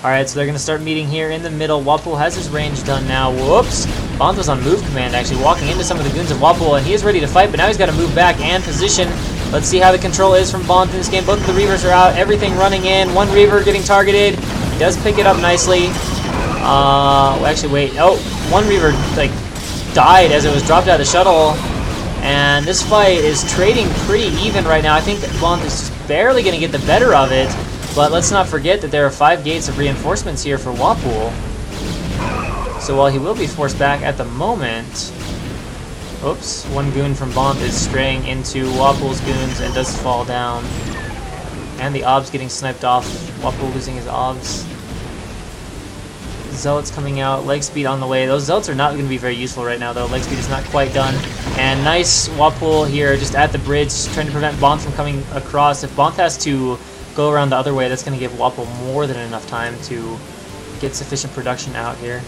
Alright, so they're going to start meeting here in the middle. Wapol has his range done now. Whoops! Bonth was on move command, actually, walking into some of the goons of Wapol, and he is ready to fight, but now he's got to move back and position. Let's see how the control is from Bonth in this game. Both of the Reavers are out, everything running in. One Reaver getting targeted. He does pick it up nicely. Actually, wait. Oh, one Reaver, like, died as it was dropped out of the shuttle. And this fight is trading pretty even right now. I think Bonth is just barely going to get the better of it. But let's not forget that there are 5 gates of reinforcements here for Wapol. So while he will be forced back at the moment... Oops, one goon from Bonth is straying into Wapol's goons and does fall down. And the obs getting sniped off. Wapol losing his obs. Zealots coming out, leg speed on the way. Those Zealots are not going to be very useful right now, though. Leg speed is not quite done. And nice Wapol here, just at the bridge, trying to prevent Bonth from coming across. If Bonth has to go around the other way, that's going to give Wapol more than enough time to get sufficient production out here.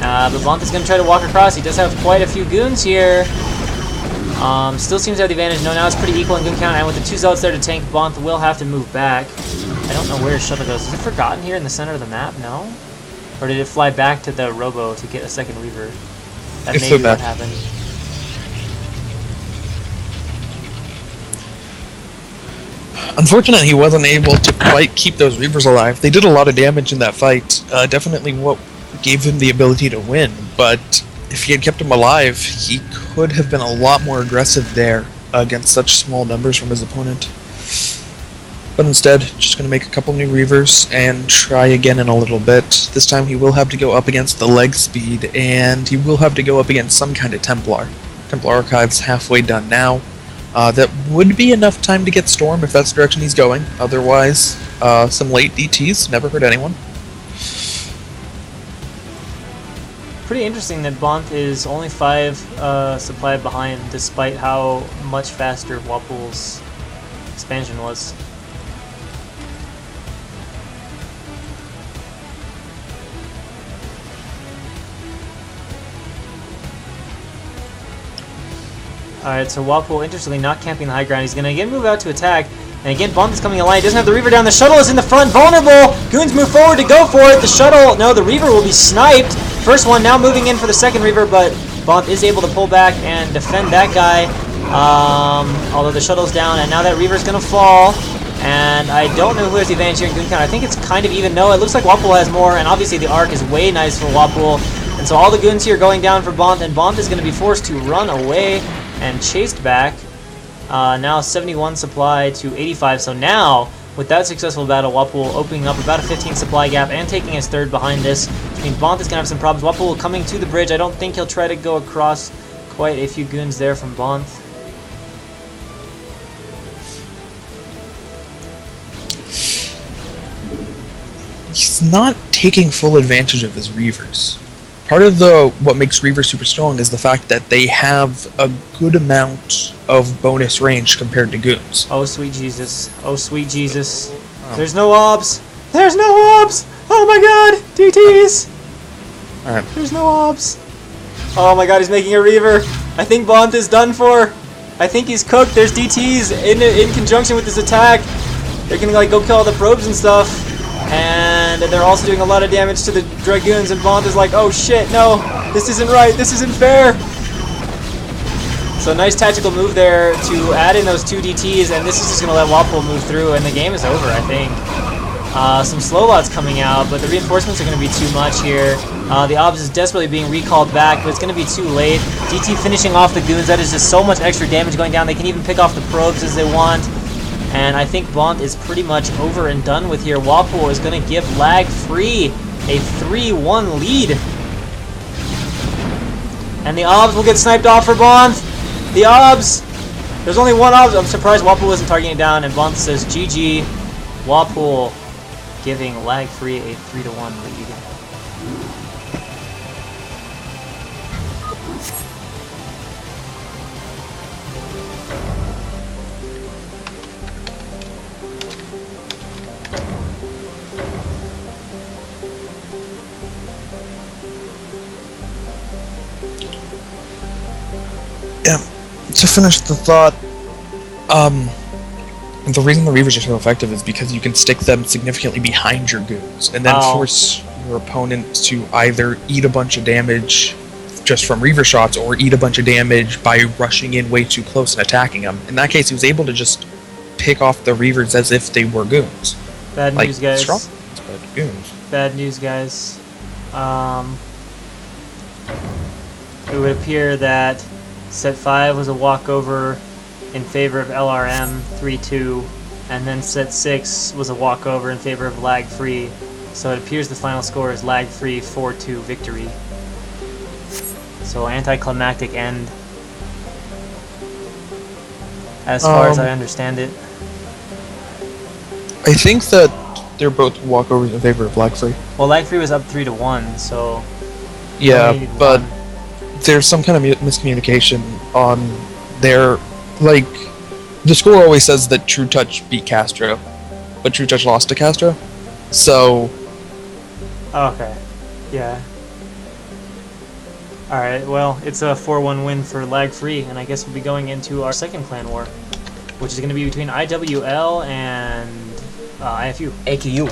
But Bonth is going to try to walk across. He does have quite a few goons here. Still seems to have the advantage. No, now it's pretty equal in goon count, and with the 2 Zealots there to tank, Bonth will have to move back. I don't know where his shuttle goes. Is it forgotten here in the center of the map? No? Or did it fly back to the Robo to get a second Reaver? That may be what happened. Unfortunately, he wasn't able to quite keep those Reavers alive. They did a lot of damage in that fight. Definitely what gave him the ability to win, but if he had kept him alive, he could have been a lot more aggressive there against such small numbers from his opponent. But instead, just going to make a couple new Reavers and try again in a little bit. This time he will have to go up against the leg speed, and he will have to go up against some kind of Templar. Templar Archive's halfway done now. That would be enough time to get Storm if that's the direction he's going. Otherwise, some late DTs, never hurt anyone. Pretty interesting that Bonth is only 5 supply behind, despite how much faster Wapol's expansion was. Alright, so Wapol, interestingly, not camping the high ground. He's going to again move out to attack. And again, Bonth is coming in line. He doesn't have the Reaver down. The shuttle is in the front, vulnerable. Goons move forward to go for it. The shuttle, no, the Reaver will be sniped. First one now moving in for the second Reaver, but Bonth is able to pull back and defend that guy. Although the shuttle's down, and now that Reaver's going to fall. And I don't know who has the advantage here in Goon Count. I think it's kind of even. No, it looks like Wapol has more, and obviously the arc is way nice for Wapol. And so all the goons here going down for Bont, and Bont is going to be forced to run away and chased back. Now 71 supply to 85. So now, with that successful battle, Wapol opening up about a 15 supply gap and taking his third behind this, which means Bont is going to have some problems. Wapol coming to the bridge. I don't think he'll try to go across. Quite a few goons there from Bont. He's not taking full advantage of his Reavers. Part of what makes Reavers super strong is the fact that they have a good amount of bonus range compared to goons. Oh sweet Jesus. Oh sweet Jesus. Oh. There's no obs! There's no obs! Oh my god! DTs! Alright. There's no obs. Oh my god, he's making a Reaver. I think Bont is done for. I think he's cooked. There's DTs in conjunction with this attack. They're gonna like go kill all the probes and stuff. And they're also doing a lot of damage to the Dragoons, and Bont is like, oh shit, no, this isn't right, this isn't fair. So nice tactical move there to add in those 2 DTs, and this is just going to let Wapol move through, and the game is over, I think. Some slow lots coming out, but the reinforcements are going to be too much here. The Obs is desperately being recalled back, but it's going to be too late. DT finishing off the Goons, that is just so much extra damage going down. They can even pick off the probes as they want. And I think Bont is pretty much over and done with here. Wapol is going to give LaGFree a 3-1 lead. And the Obs will get sniped off for Bont. The Obs! There's only one Obs. I'm surprised Wapol wasn't targeting it down. And Bont says GG. Wapol giving LaGFree a 3-1 lead. Yeah, to finish the thought, the reason the Reavers are so effective is because you can stick them significantly behind your goons, and then force your opponent to either eat a bunch of damage just from Reaver shots, or eat a bunch of damage by rushing in way too close and attacking them. In that case, he was able to just pick off the Reavers as if they were goons. Bad news, guys. Strong, but goons. Bad news, guys. It would appear that Set 5 was a walkover in favor of LRM 3-2, and then Set 6 was a walkover in favor of LaGFree. So it appears the final score is LaGFree 4-2 victory. So anticlimactic end, as far as I understand it. I think that they're both walkovers in favor of LaGFree. Well, LaGFree was up 3-1, so yeah, but there's some kind of miscommunication on their, like, the score always says that True Touch beat Castro, but True Touch lost to Castro, so... Okay, yeah. Alright, well, it's a 4-1 win for LaGFree, and I guess we'll be going into our second clan war, which is going to be between IWL and IFU. AQU.